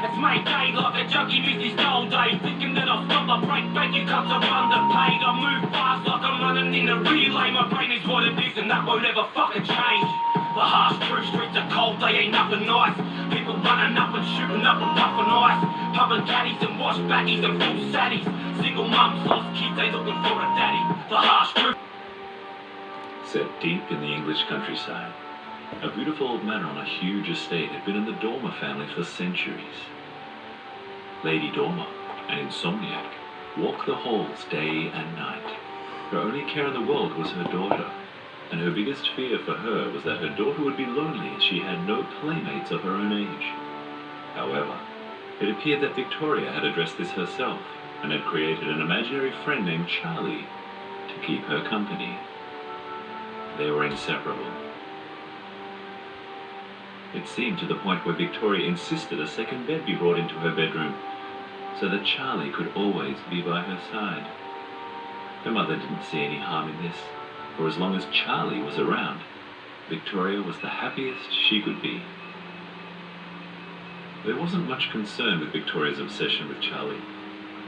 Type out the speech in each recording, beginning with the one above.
It's Mayday like a junkie missed his goal day. Thinking that I'll stop, I break back, you cunts are underpaid. I move fast like I'm running in a relay. My brain is what it is and that won't ever fucking change. The harsh truth, streets are cold, they ain't nothing nice. People running up and shooting up and puffing ice. Pumping caddies and wash baggies and full saddies. Single mums lost kids, they looking for a daddy. The harsh truth. Set deep in the English countryside, a beautiful old manor on a huge estate had been in the Dormer family for centuries. Lady Dormer, an insomniac, walked the halls day and night. Her only care in the world was her daughter, and her biggest fear for her was that her daughter would be lonely as she had no playmates of her own age. However, it appeared that Victoria had addressed this herself and had created an imaginary friend named Charlie to keep her company. They were inseparable. It seemed to the point where Victoria insisted a second bed be brought into her bedroom so that Charlie could always be by her side. Her mother didn't see any harm in this, for as long as Charlie was around, Victoria was the happiest she could be. There wasn't much concern with Victoria's obsession with Charlie,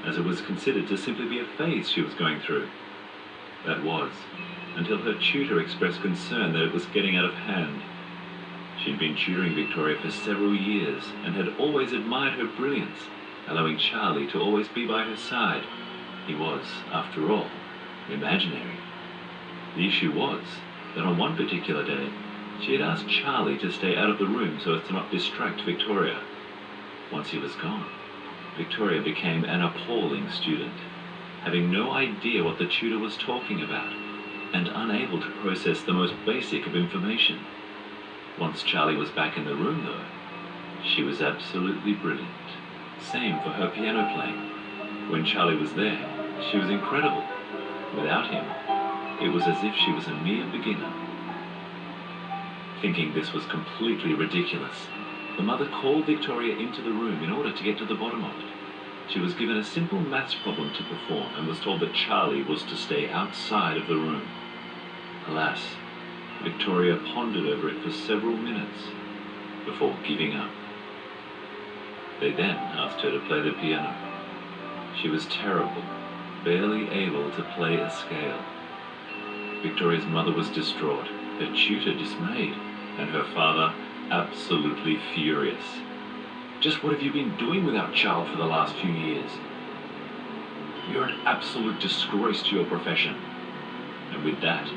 as it was considered to simply be a phase she was going through. That was, until her tutor expressed concern that it was getting out of hand. She'd been tutoring Victoria for several years and had always admired her brilliance, allowing Charlie to always be by her side. He was, after all, imaginary. The issue was that on one particular day, she had asked Charlie to stay out of the room so as to not distract Victoria. Once he was gone, Victoria became an appalling student, having no idea what the tutor was talking about, and unable to process the most basic of information. Once Charlie was back in the room, though, she was absolutely brilliant. Same for her piano playing. When Charlie was there, she was incredible. Without him, it was as if she was a mere beginner. Thinking this was completely ridiculous, the mother called Victoria into the room in order to get to the bottom of it. She was given a simple maths problem to perform and was told that Charlie was to stay outside of the room. Alas, Victoria pondered over it for several minutes before giving up. They then asked her to play the piano. She was terrible, barely able to play a scale. Victoria's mother was distraught, her tutor dismayed, and her father absolutely furious. Just what have you been doing with our child for the last few years? You're an absolute disgrace to your profession. And with that,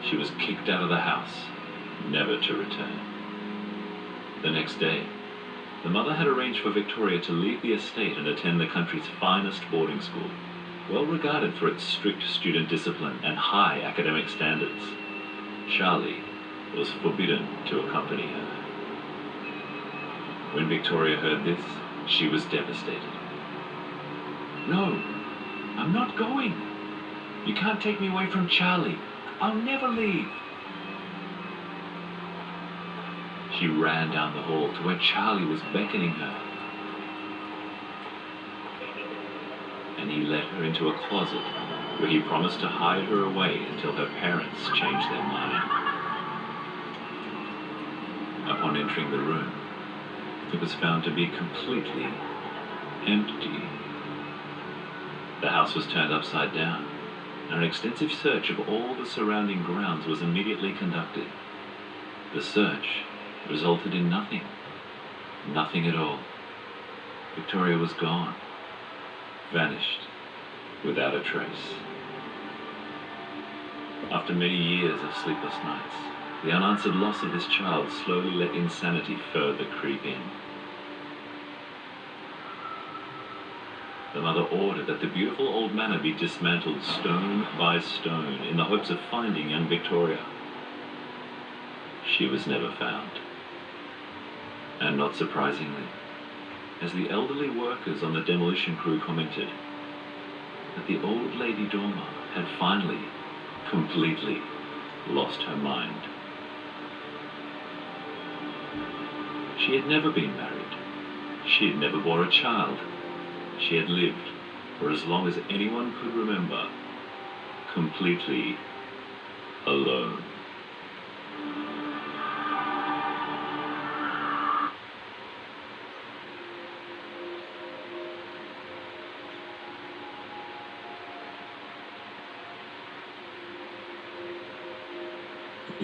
she was kicked out of the house, never to return. The next day, the mother had arranged for Victoria to leave the estate and attend the country's finest boarding school, well regarded for its strict student discipline and high academic standards. Charlie was forbidden to accompany her. When Victoria heard this, she was devastated. No, I'm not going. You can't take me away from Charlie. I'll never leave. She ran down the hall to where Charlie was beckoning her. And he led her into a closet where he promised to hide her away until her parents changed their mind. Upon entering the room, it was found to be completely empty. The house was turned upside down, and an extensive search of all the surrounding grounds was immediately conducted. The search resulted in nothing. Nothing at all. Victoria was gone. Vanished. Without a trace. After many years of sleepless nights, the unanswered loss of this child slowly let insanity further creep in. The mother ordered that the beautiful old manor be dismantled stone by stone in the hopes of finding young Victoria. She was never found. And not surprisingly, as the elderly workers on the demolition crew commented, that the old Lady Dormer had finally, completely lost her mind. She had never been married. She had never bore a child. She had lived, for as long as anyone could remember, completely alone.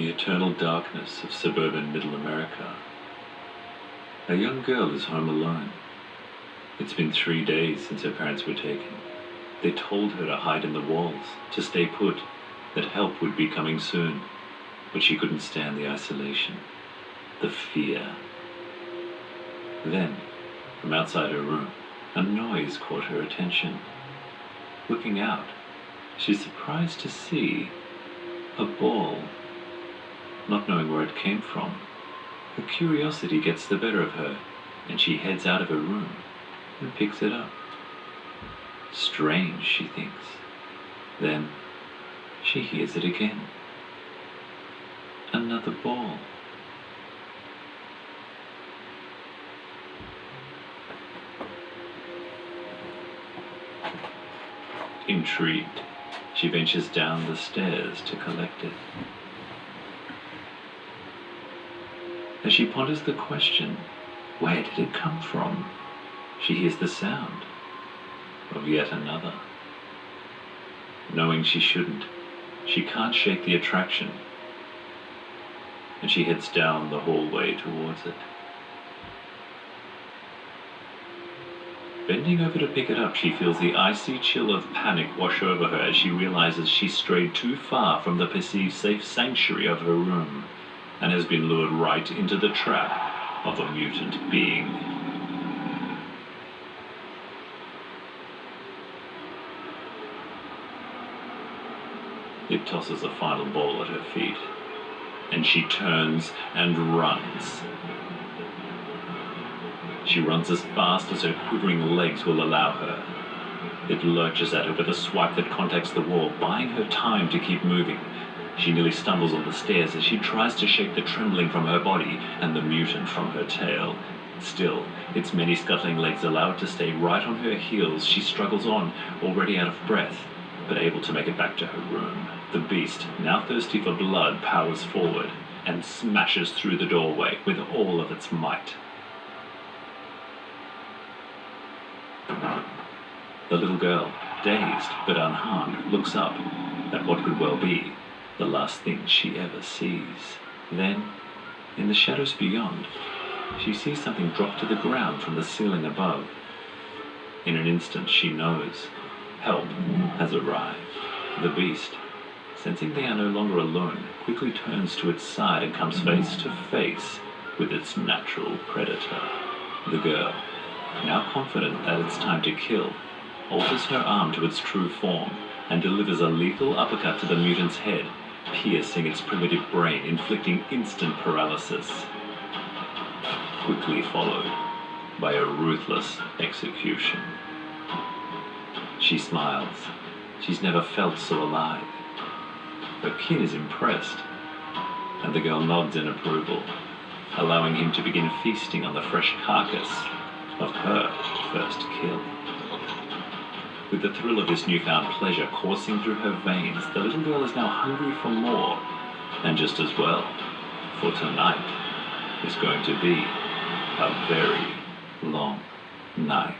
the eternal darkness of suburban Middle America, a young girl is home alone. It's been 3 days since her parents were taken. They told her to hide in the walls, to stay put, that help would be coming soon. But she couldn't stand the isolation, the fear. Then, from outside her room, a noise caught her attention. Looking out, she's surprised to see a ball. Not knowing where it came from, her curiosity gets the better of her, and she heads out of her room and picks it up. Strange, she thinks. Then she hears it again. Another ball. Intrigued, she ventures down the stairs to collect it. As she ponders the question, where did it come from? She hears the sound of yet another. Knowing she shouldn't, she can't shake the attraction, and she heads down the hallway towards it. Bending over to pick it up, she feels the icy chill of panic wash over her as she realizes she strayed too far from the perceived safe sanctuary of her room and has been lured right into the trap of a mutant being. It tosses a final ball at her feet, and she turns and runs. She runs as fast as her quivering legs will allow her. It lurches at her with a swipe that contacts the wall, buying her time to keep moving. She nearly stumbles on the stairs as she tries to shake the trembling from her body and the mutant from her tail. Still, its many scuttling legs allow it to stay right on her heels. She struggles on, already out of breath, but able to make it back to her room. The beast, now thirsty for blood, powers forward and smashes through the doorway with all of its might. The little girl, dazed but unharmed, looks up at what could well be the last thing she ever sees. Then, in the shadows beyond, she sees something drop to the ground from the ceiling above. In an instant, she knows help has arrived. The beast, sensing they are no longer alone, quickly turns to its side and comes face to face with its natural predator. The girl, now confident that it's time to kill, alters her arm to its true form and delivers a lethal uppercut to the mutant's head, piercing its primitive brain, inflicting instant paralysis, quickly followed by a ruthless execution. She smiles. She's never felt so alive. Her kin is impressed, and the girl nods in approval, allowing him to begin feasting on the fresh carcass of her first kill. With the thrill of this newfound pleasure coursing through her veins, the little girl is now hungry for more, and just as well, for tonight is going to be a very long night.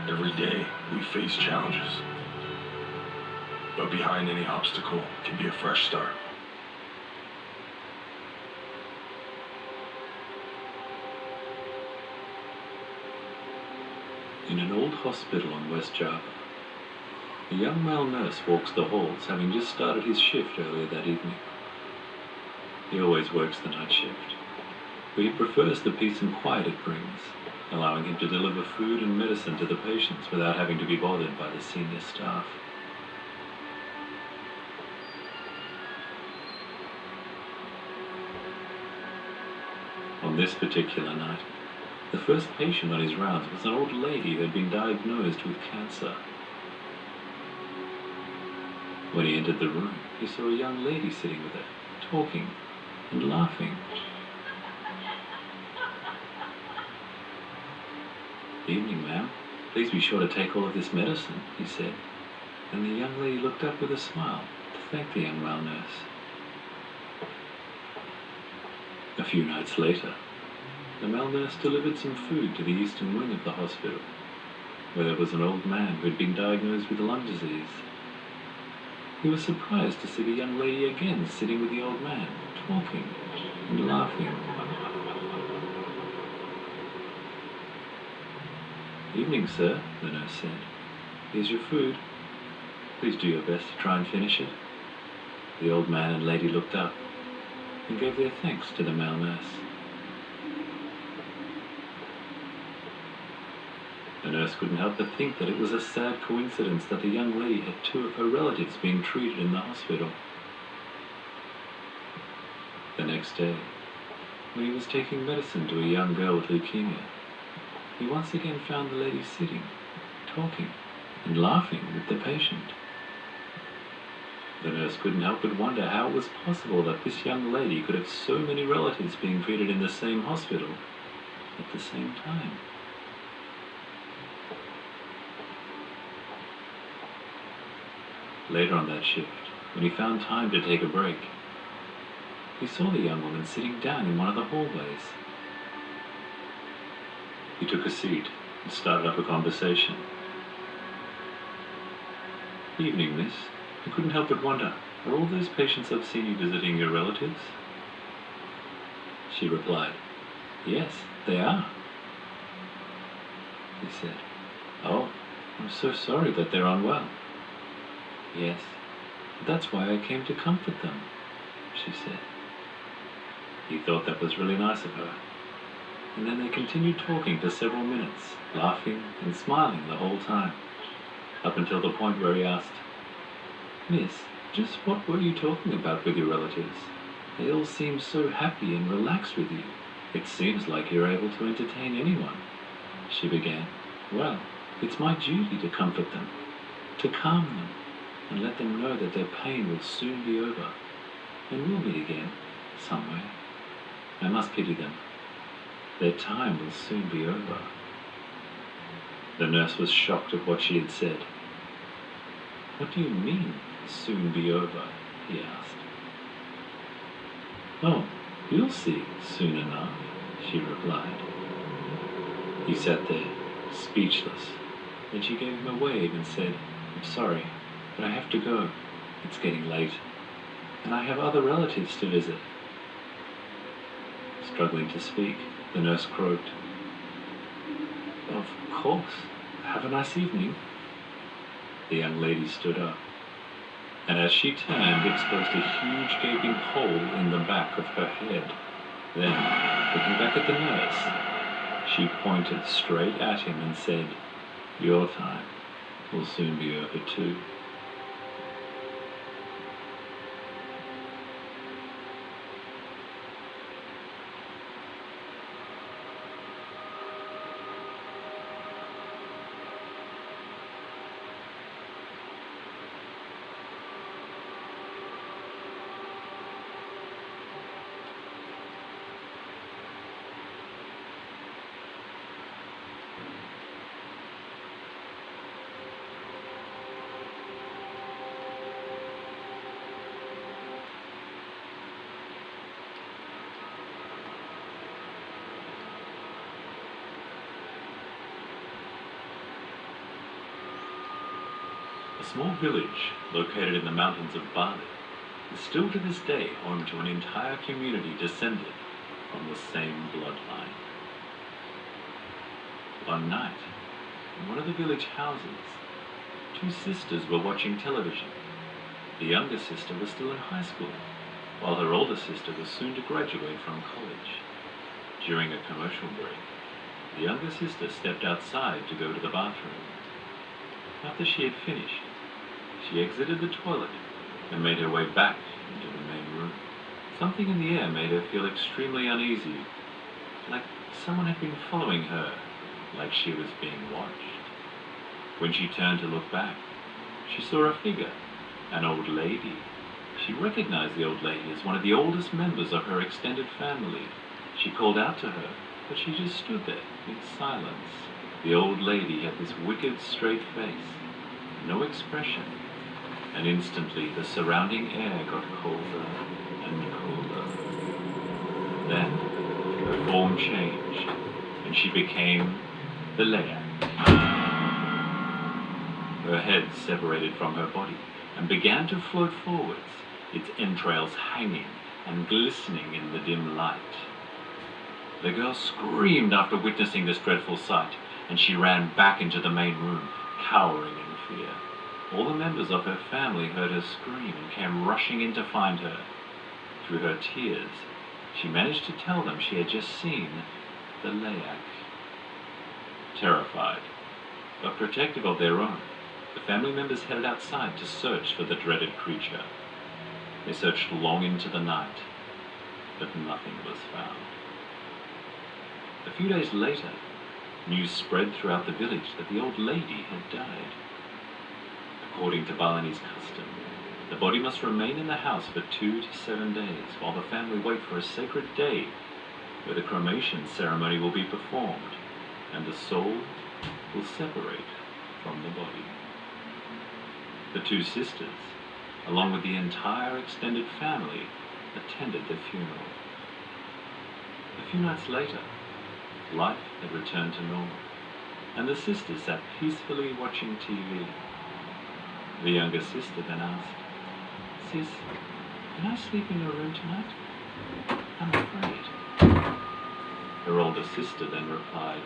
Every day, we face challenges. But behind any obstacle can be a fresh start. In an old hospital in West Java, a young male nurse walks the halls, having just started his shift earlier that evening. He always works the night shift, but he prefers the peace and quiet it brings, allowing him to deliver food and medicine to the patients without having to be bothered by the senior staff. On this particular night, the first patient on his rounds was an old lady who had been diagnosed with cancer. When he entered the room, he saw a young lady sitting with her, talking and laughing. "Evening, ma'am. Please be sure to take all of this medicine," he said. and the young lady looked up with a smile to thank the young male nurse. A few nights later, the male nurse delivered some food to the eastern wing of the hospital, where there was an old man who had been diagnosed with lung disease. He was surprised to see the young lady again sitting with the old man, talking and laughing. "Evening, sir," the nurse said. "Here's your food. Please do your best to try and finish it." The old man and lady looked up and gave their thanks to the male nurse. The nurse couldn't help but think that it was a sad coincidence that the young lady had two of her relatives being treated in the hospital. The next day, when he was taking medicine to a young girl with leukemia, he once again found the lady sitting, talking, and laughing with the patient. The nurse couldn't help but wonder how it was possible that this young lady could have so many relatives being treated in the same hospital at the same time. Later on that shift, when he found time to take a break, he saw the young woman sitting down in one of the hallways. He took a seat and started up a conversation. "Evening, miss. I couldn't help but wonder, are all those patients I've seen you visiting your relatives?" She replied, "Yes, they are." He said, "Oh, I'm so sorry that they're unwell." "Yes, that's why I came to comfort them," she said. He thought that was really nice of her, and then they continued talking for several minutes, laughing and smiling the whole time, up until the point where he asked, "Miss, just what were you talking about with your relatives? They all seem so happy and relaxed with you. It seems like you're able to entertain anyone." She began, "Well, it's my duty to comfort them, to calm them, and let them know that their pain will soon be over, and we'll meet again, somewhere. I must pity them. Their time will soon be over." The nurse was shocked at what she had said. "What do you mean, soon be over?" he asked. "Oh, you'll see soon enough," she replied. He sat there, speechless. Then she gave him a wave and said, "I'm sorry, but I have to go. It's getting late, and I have other relatives to visit." Struggling to speak, the nurse croaked, "Of course. Have a nice evening." The young lady stood up, and as she turned, exposed a huge gaping hole in the back of her head. Then, looking back at the nurse, she pointed straight at him and said, "Your time will soon be over too." A small village located in the mountains of Bali is still to this day home to an entire community descended from the same bloodline. One night, in one of the village houses, two sisters were watching television. The younger sister was still in high school, while her older sister was soon to graduate from college. During a commercial break, the younger sister stepped outside to go to the bathroom. After she had finished, she exited the toilet and made her way back into the main room. Something in the air made her feel extremely uneasy, like someone had been following her, like she was being watched. When she turned to look back, she saw a figure, an old lady. She recognized the old lady as one of the oldest members of her extended family. She called out to her, but she just stood there in silence. The old lady had this wicked, straight face, no expression, and instantly the surrounding air got colder and colder. Then her form changed, and she became the Leia. Her head separated from her body and began to float forwards, its entrails hanging and glistening in the dim light. The girl screamed after witnessing this dreadful sight, and she ran back into the main room, cowering in fear. All the members of her family heard her scream and came rushing in to find her. Through her tears, she managed to tell them she had just seen the Leyak. Terrified, but protective of their own, the family members headed outside to search for the dreaded creature. They searched long into the night, but nothing was found. A few days later, news spread throughout the village that the old lady had died. According to Balinese custom, the body must remain in the house for 2 to 7 days while the family wait for a sacred day where the cremation ceremony will be performed and the soul will separate from the body. The 2 sisters, along with the entire extended family, attended the funeral. A few nights later, life had returned to normal, and the sisters sat peacefully watching TV. The younger sister then asked, "Sis, can I sleep in your room tonight? I'm afraid." Her older sister then replied,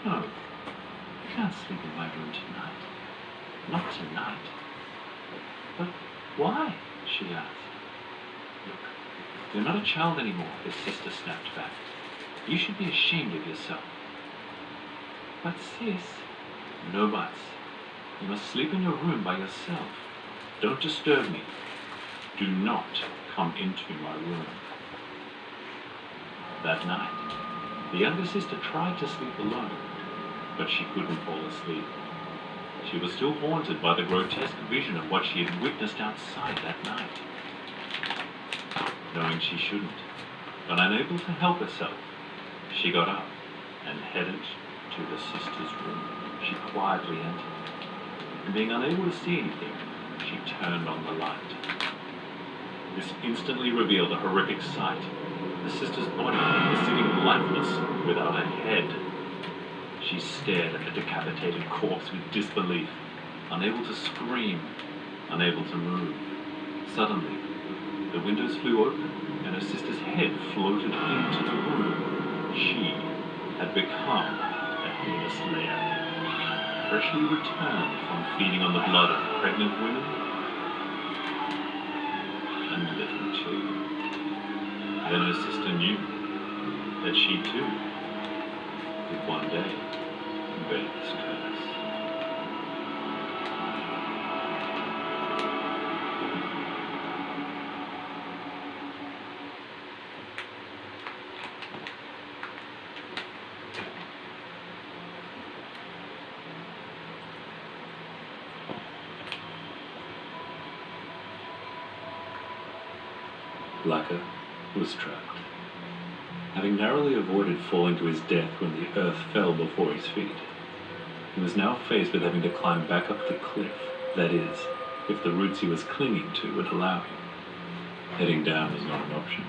"No, you can't sleep in my room tonight. Not tonight." "But why?" she asked. "Look, you're not a child anymore," his sister snapped back. "You should be ashamed of yourself." "But sis..." "No buts. You must sleep in your room by yourself. Don't disturb me. Do not come into my room." That night, the younger sister tried to sleep alone, but she couldn't fall asleep. She was still haunted by the grotesque vision of what she had witnessed outside that night. Knowing she shouldn't, but unable to help herself, she got up and headed to her sister's room. She quietly entered, and being unable to see anything, she turned on the light. This instantly revealed a horrific sight. The sister's body was sitting lifeless without a head. She stared at the decapitated corpse with disbelief, unable to scream, unable to move. Suddenly, the windows flew open, and her sister's head floated into the room. She had become a heinous Leia, freshly returned from feeding on the blood of pregnant women and little children. Then her sister knew that she too would one day bear this curse. Blacker was trapped. Having narrowly avoided falling to his death when the earth fell before his feet, he was now faced with having to climb back up the cliff, that is, if the roots he was clinging to would allow him. Heading down was not an option.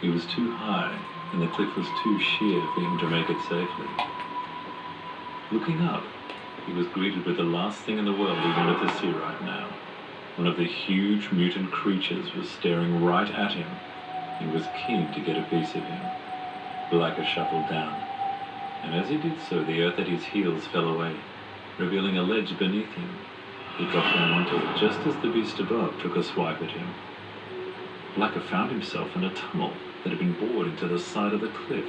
He was too high, and the cliff was too sheer for him to make it safely. Looking up, he was greeted with the last thing in the world he wanted to see right now. One of the huge mutant creatures was staring right at him and was keen to get a piece of him. Blacker shuffled down, and as he did so, the earth at his heels fell away, revealing a ledge beneath him. He dropped down onto it just as the beast above took a swipe at him. Blacker found himself in a tunnel that had been bored into the side of the cliff.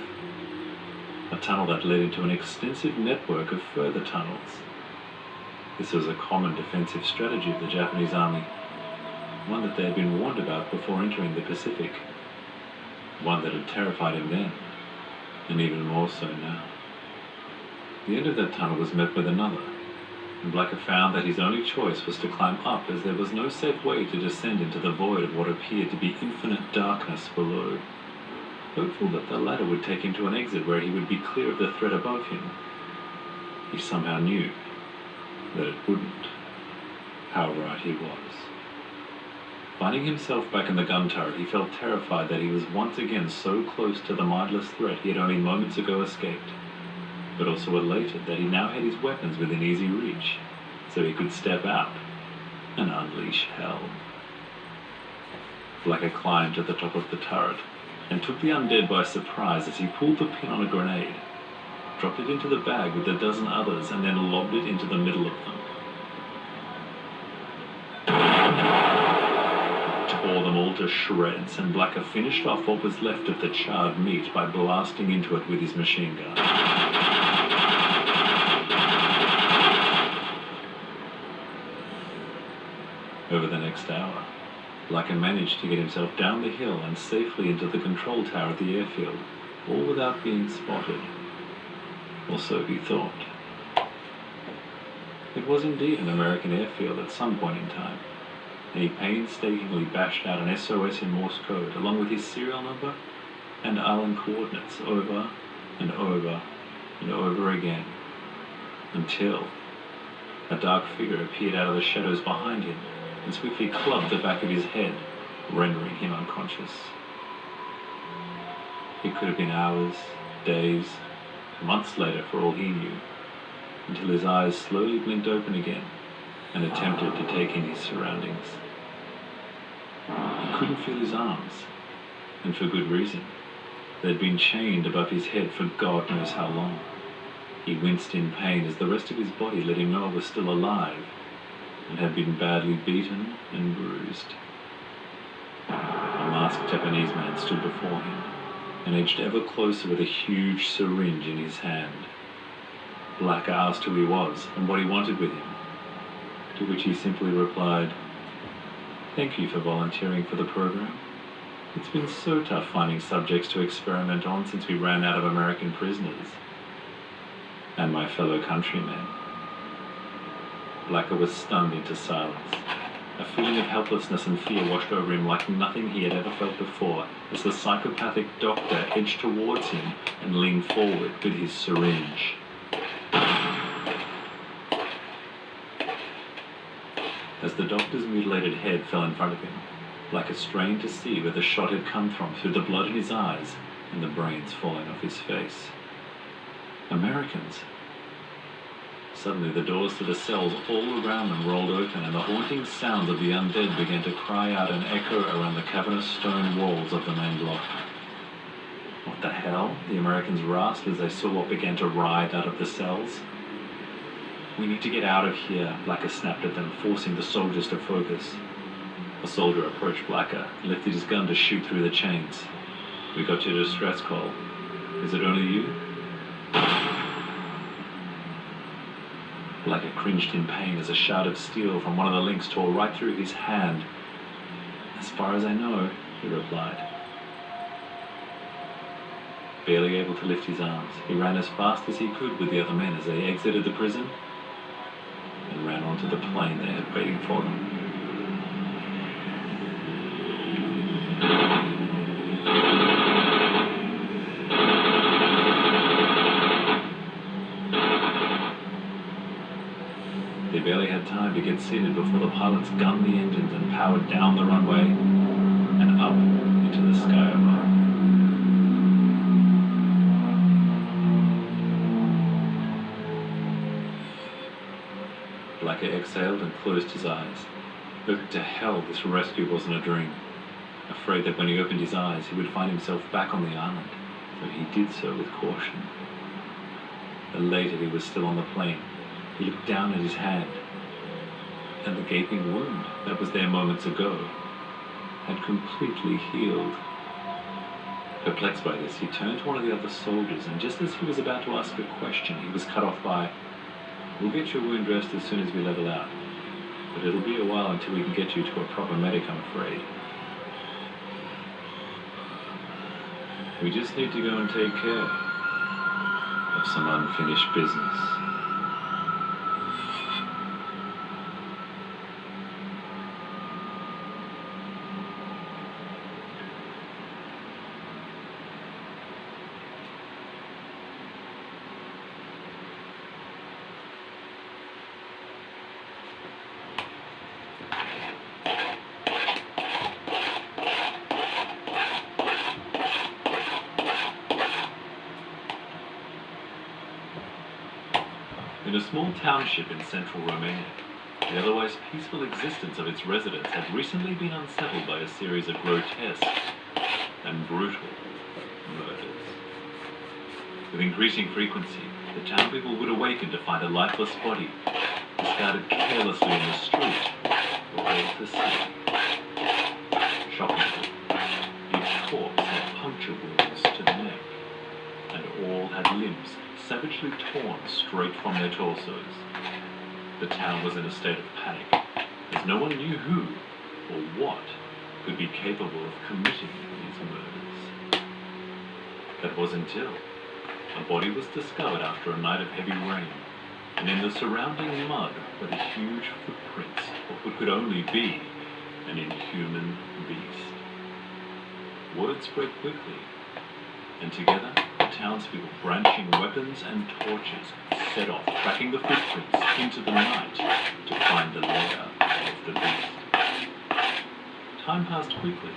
A tunnel that led into an extensive network of further tunnels. This was a common defensive strategy of the Japanese army, one that they had been warned about before entering the Pacific, one that had terrified him then, and even more so now. The end of that tunnel was met with another, and Blacker found that his only choice was to climb up, as there was no safe way to descend into the void of what appeared to be infinite darkness below. Hopeful that the ladder would take him to an exit where he would be clear of the threat above him, he somehow knew that it wouldn't. How right he was. Finding himself back in the gun turret, he felt terrified that he was once again so close to the mindless threat he had only moments ago escaped, but also elated that he now had his weapons within easy reach, so he could step out and unleash hell. Blacker climbed to the top of the turret and took the undead by surprise as he pulled the pin on a grenade, dropped it into the bag with a dozen others, and then lobbed it into the middle of them. Tore them all to shreds, and Blacker finished off what was left of the charred meat by blasting into it with his machine gun. Over the next hour, Blacker managed to get himself down the hill and safely into the control tower at the airfield, all without being spotted. Or so he thought. It was indeed an American airfield at some point in time, and he painstakingly bashed out an SOS in Morse code along with his serial number and island coordinates over and over and over again, until a dark figure appeared out of the shadows behind him and swiftly clubbed the back of his head, rendering him unconscious. It could have been hours, days, months later for all he knew, until his eyes slowly blinked open again and attempted to take in his surroundings. He couldn't feel his arms, and for good reason. They'd been chained above his head for God knows how long. He winced in pain as the rest of his body let him know it was still alive and had been badly beaten and bruised. A masked Japanese man stood before him and edged ever closer with a huge syringe in his hand. Blacker asked who he was and what he wanted with him, to which he simply replied, "Thank you for volunteering for the program. It's been so tough finding subjects to experiment on since we ran out of American prisoners." And my fellow countrymen. Blacker was stunned into silence. A feeling of helplessness and fear washed over him like nothing he had ever felt before as the psychopathic doctor edged towards him and leaned forward with his syringe. As the doctor's mutilated head fell in front of him, Blacker strained to see where the shot had come from through the blood in his eyes and the brains falling off his face. Americans. Suddenly the doors to the cells all around them rolled open and the haunting sounds of the undead began to cry out and echo around the cavernous stone walls of the main block. What the hell? The Americans rasped as they saw what began to writhe out of the cells. "We need to get out of here," Blacker snapped at them, forcing the soldiers to focus. A soldier approached Blacker, lifted his gun to shoot through the chains. "We got your distress call. Is it only you?" Blacker cringed in pain as a shard of steel from one of the links tore right through his hand. "As far as I know," he replied. Barely able to lift his arms, he ran as fast as he could with the other men as they exited the prison and ran onto the plane they had waiting for them. They barely had time to get seated before the pilots gunned the engines and powered down the runway and up into the sky above. Blacker exhaled and closed his eyes. But to hell, this rescue wasn't a dream. Afraid that when he opened his eyes, he would find himself back on the island, so he did so with caution. Elated he was still on the plane, he looked down at his hand, and the gaping wound that was there moments ago had completely healed. Perplexed by this, he turned to one of the other soldiers, and just as he was about to ask a question, he was cut off by, "We'll get your wound dressed as soon as we level out, but it'll be a while until we can get you to a proper medic, I'm afraid. We just need to go and take care of some unfinished business." In a small township in central Romania, the otherwise peaceful existence of its residents had recently been unsettled by a series of grotesque and brutal murders. With increasing frequency, the town people would awaken to find a lifeless body discarded carelessly in the street or out to sea. Shockingly, each corpse had puncture wounds to the neck, and all had limbs savagely torn straight from their torsos. The town was in a state of panic, as no one knew who or what could be capable of committing these murders. That was until a body was discovered after a night of heavy rain, and in the surrounding mud were the huge footprints of what could only be an inhuman beast. Word spread quickly, and together the townspeople, brandishing weapons and torches, set off, tracking the footprints into the night to find the lair of the beast. Time passed quickly,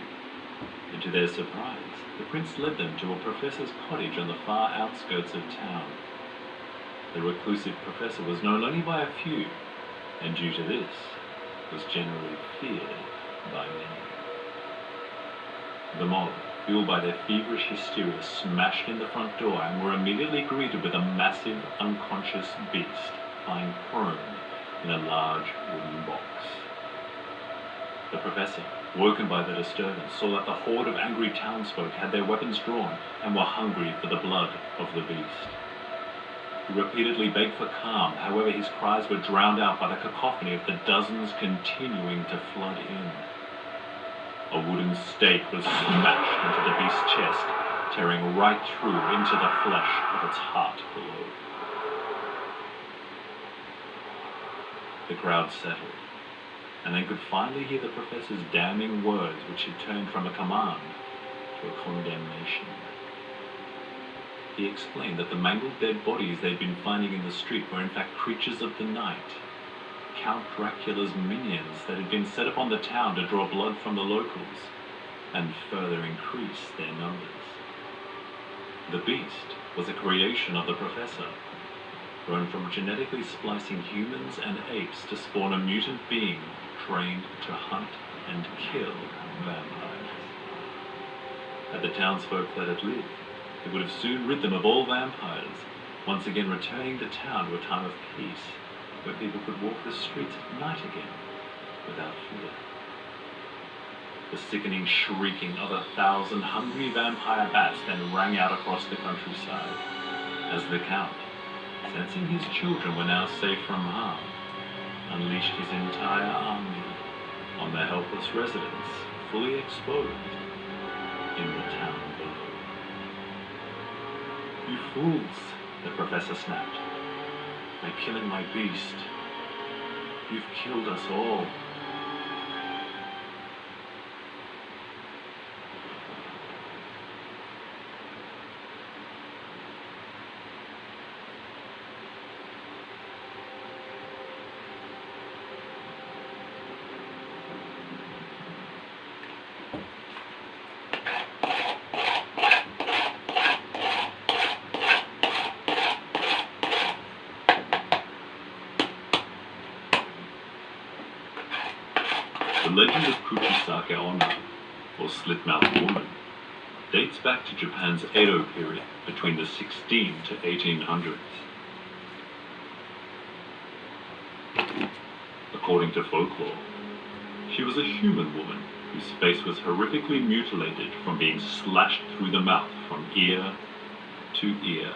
and to their surprise, the prince led them to a professor's cottage on the far outskirts of town. The reclusive professor was known only by a few, and due to this, was generally feared by many. The mob, fueled by their feverish hysteria, smashed in the front door and were immediately greeted with a massive, unconscious beast lying prone in a large wooden box. The professor, woken by the disturbance, saw that the horde of angry townsfolk had their weapons drawn and were hungry for the blood of the beast. He repeatedly begged for calm, however his cries were drowned out by the cacophony of the dozens continuing to flood in. A wooden stake was smashed into the beast's chest, tearing right through into the flesh of its heart below. The crowd settled, and they could finally hear the professor's damning words, which had turned from a command to a condemnation. He explained that the mangled dead bodies they'd been finding in the street were in fact creatures of the night, Count Dracula's minions that had been set upon the town to draw blood from the locals and further increase their numbers. The beast was a creation of the professor, grown from genetically splicing humans and apes to spawn a mutant being trained to hunt and kill vampires. Had the townsfolk let it live, it would have soon rid them of all vampires, once again returning the town to a time of peace, where people could walk the streets at night again without fear. The sickening shrieking of 1,000 hungry vampire bats then rang out across the countryside, as the Count, sensing his children were now safe from harm, unleashed his entire army on the helpless residents, fully exposed in the town below. "You fools," the professor snapped. "By killing my beast, you've killed us all." The legend of Kuchisake Onna, or Slit-Mouthed Woman, dates back to Japan's Edo period between the 16 to 1800s. According to folklore, she was a human woman whose face was horrifically mutilated from being slashed through the mouth from ear to ear.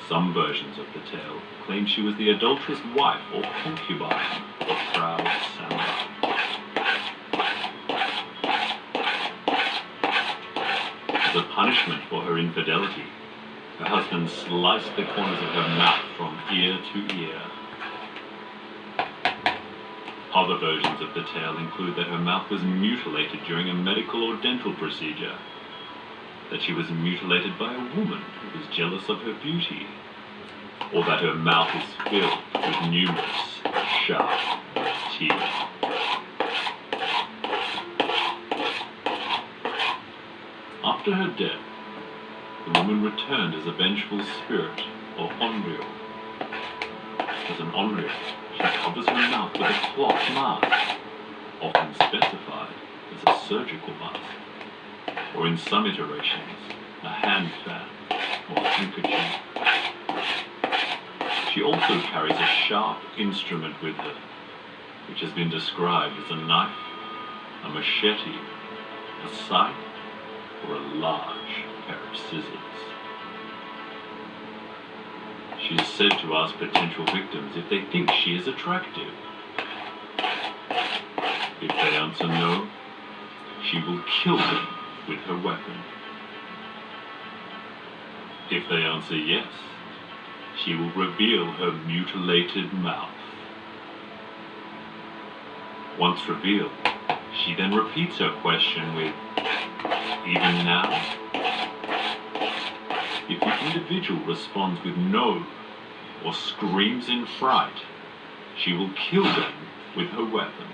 Some versions of the tale claim she was the adulterous wife or concubine of proud samurai. As a punishment for her infidelity, her husband sliced the corners of her mouth from ear to ear. Other versions of the tale include that her mouth was mutilated during a medical or dental procedure, that she was mutilated by a woman who was jealous of her beauty, or that her mouth is filled with numerous sharp teeth. After her death, The woman returned as a vengeful spirit, or onryo. As an onryo, she covers her mouth with a cloth mask, often specified as a surgical mask, or in some iterations, a hand fan or handkerchief. She also carries a sharp instrument with her, which has been described as a knife, a machete, a scythe, or a large pair of scissors. She is said to ask potential victims if they think she is attractive. If they answer no, she will kill them with her weapon. If they answer yes, she will reveal her mutilated mouth. Once revealed, she then repeats her question with, "Even now?" If the individual responds with no, or screams in fright, she will kill them with her weapon.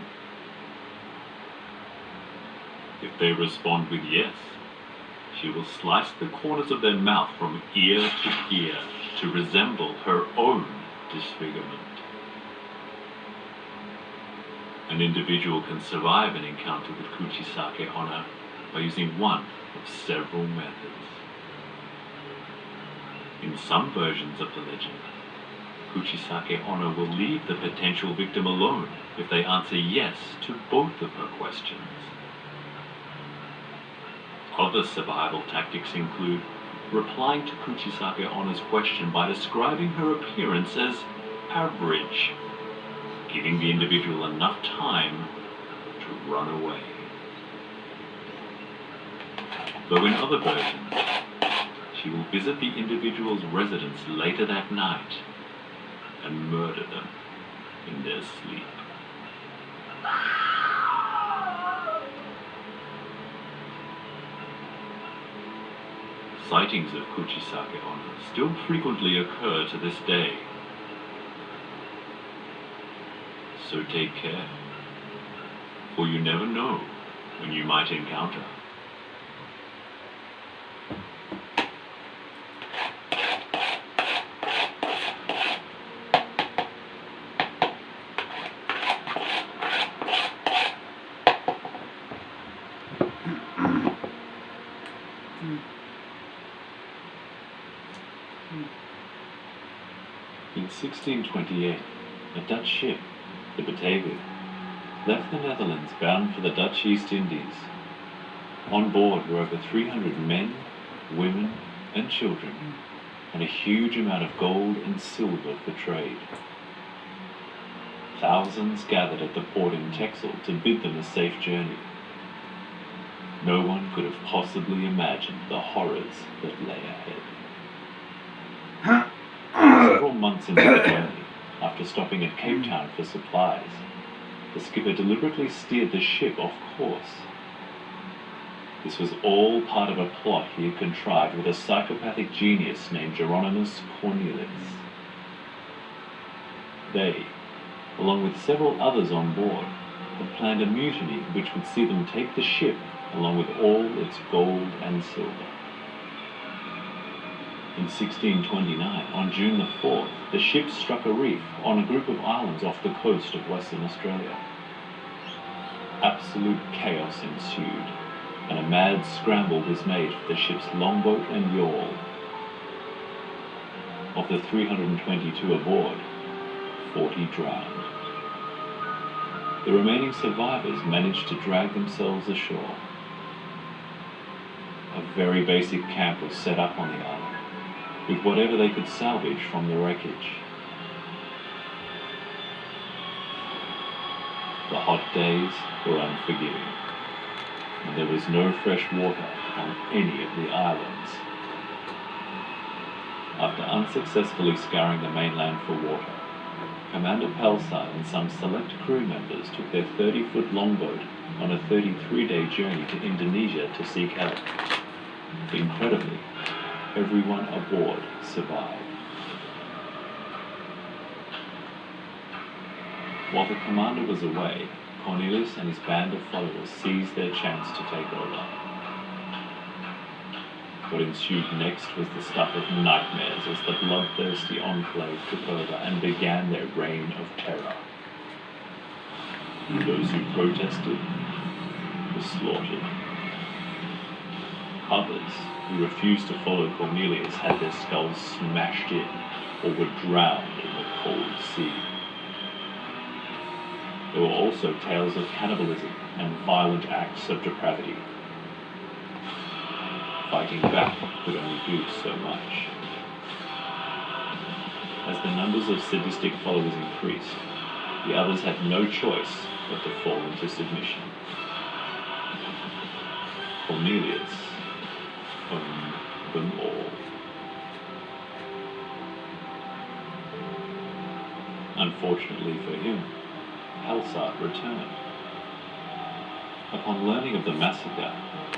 If they respond with yes, she will slice the corners of their mouth from ear to ear to resemble her own disfigurement. An individual can survive an encounter with Kuchisake Onna by using one of several methods. In some versions of the legend, Kuchisake Onna will leave the potential victim alone if they answer yes to both of her questions. Other survival tactics include replying to Kuchisake Onna's question by describing her appearance as average, giving the individual enough time to run away. Though in other versions, she will visit the individual's residence later that night and murder them in their sleep. Sightings of Kuchisake Onna still frequently occur to this day. So take care, for you never know when you might encounter. In 1628, a Dutch ship, the Batavia, left the Netherlands bound for the Dutch East Indies. On board were over 300 men, women, and children, and a huge amount of gold and silver for trade. Thousands gathered at the port in Texel to bid them a safe journey. No one could have possibly imagined the horrors that lay ahead. Several months into the journey, after stopping at Cape Town for supplies, the skipper deliberately steered the ship off course. This was all part of a plot he had contrived with a psychopathic genius named Geronimus Cornelis. They, along with several others on board, had planned a mutiny which would see them take the ship along with all its gold and silver. In 1629, on June the 4th, the ship struck a reef on a group of islands off the coast of Western Australia. Absolute chaos ensued, and a mad scramble was made for the ship's longboat and yawl. Of the 322 aboard, 40 drowned. The remaining survivors managed to drag themselves ashore. A very basic camp was set up on the island, with whatever they could salvage from the wreckage. The hot days were unforgiving, and there was no fresh water on any of the islands. After unsuccessfully scouring the mainland for water, Commander Pelsar and some select crew members took their 30-foot longboat on a 33-day journey to Indonesia to seek help. Incredibly, everyone aboard survived. While the commander was away, Cornelis and his band of followers seized their chance to take over. What ensued next was the stuff of nightmares as the bloodthirsty enclave took over and began their reign of terror. Those who protested were slaughtered. Others who refused to follow Cornelius had their skulls smashed in or were drowned in the cold sea. There were also tales of cannibalism and violent acts of depravity. Fighting back could only do so much. As the numbers of sadistic followers increased, the others had no choice but to fall into submission. Cornelius owned them all. Unfortunately for him, Helsart returned. Upon learning of the massacre,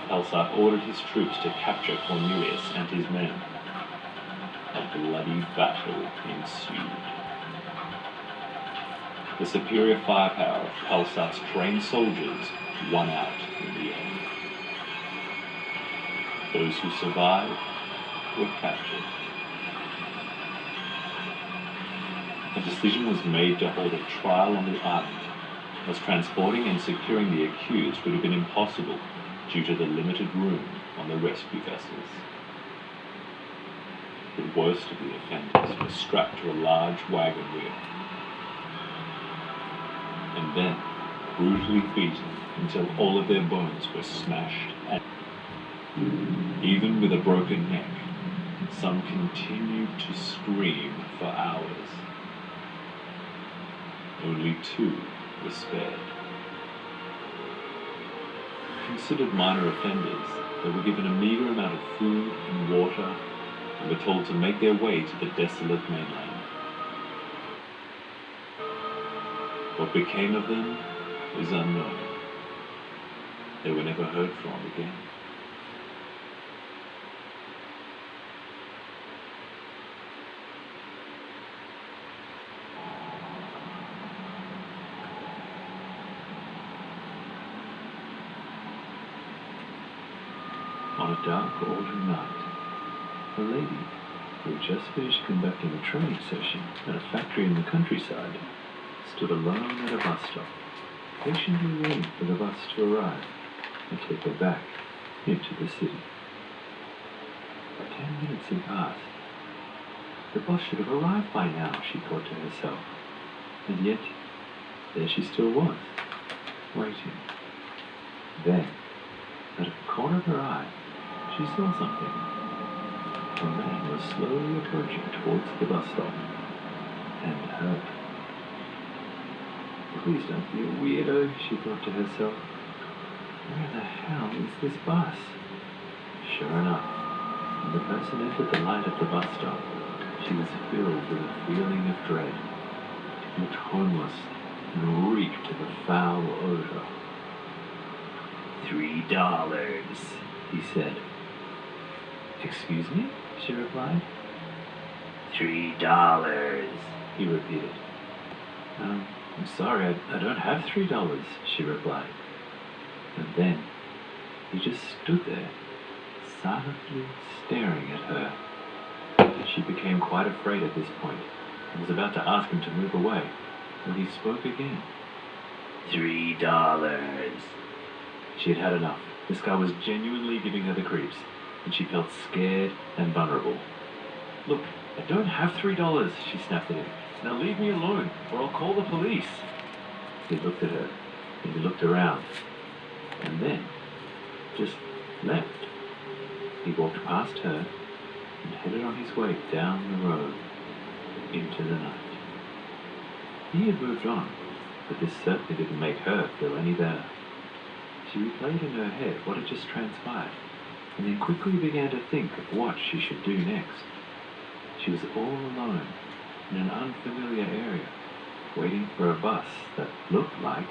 Helsart ordered his troops to capture Cornelius and his men. A bloody battle ensued. The superior firepower of Helsart's trained soldiers won out in the end. Those who survived were captured. A decision was made to hold a trial on the island, as transporting and securing the accused would have been impossible due to the limited room on the rescue vessels. The worst of the offenders were strapped to a large wagon wheel, and then brutally beaten until all of their bones were smashed. And even with a broken neck, some continued to scream for hours. Only 2 were spared. Considered minor offenders, they were given a meager amount of food and water and were told to make their way to the desolate mainland. What became of them is unknown. They were never heard from again. On a dark autumn night, a lady who had just finished conducting a training session at a factory in the countryside stood alone at a bus stop, patiently waiting for the bus to arrive and take her back into the city. 10 minutes had passed. The bus should have arrived by now, she thought to herself, and yet there she still was, waiting. Then, out of the corner of her eye, she saw something. A man was slowly approaching towards the bus stop, and her. Please don't be a weirdo, she thought to herself. Where the hell is this bus? Sure enough, when the person entered the light of the bus stop, she was filled with a feeling of dread. He looked homeless and reeked of a foul odor. $3, he said. Excuse me? She replied. $3, he repeated. I'm sorry, I don't have $3, she replied. And then he just stood there, silently staring at her. She became quite afraid at this point and was about to ask him to move away when he spoke again. $3. She had had enough. This guy was genuinely giving her the creeps, and she felt scared and vulnerable. Look, I don't have $3, she snapped at him. Now leave me alone, or I'll call the police. He looked at her, and he looked around, and then just left. He walked past her and headed on his way down the road into the night. He had moved on, but this certainly didn't make her feel any better. She replayed in her head what had just transpired, and then quickly began to think of what she should do next. She was all alone in an unfamiliar area, waiting for a bus that looked like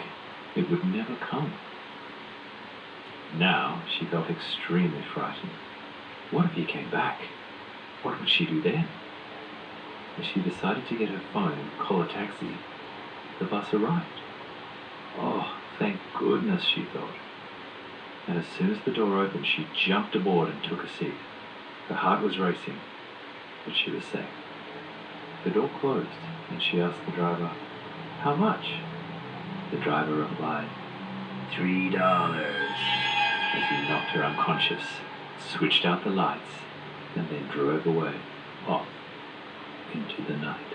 it would never come. Now she felt extremely frightened. What if he came back? What would she do then? As she decided to get her phone and call a taxi, the bus arrived. Oh, thank goodness, she thought. And as soon as the door opened, she jumped aboard and took a seat. Her heart was racing, but she was safe. The door closed, and she asked the driver, "How much?" The driver replied, $3, as he knocked her unconscious, switched out the lights, and then drove away, off into the night.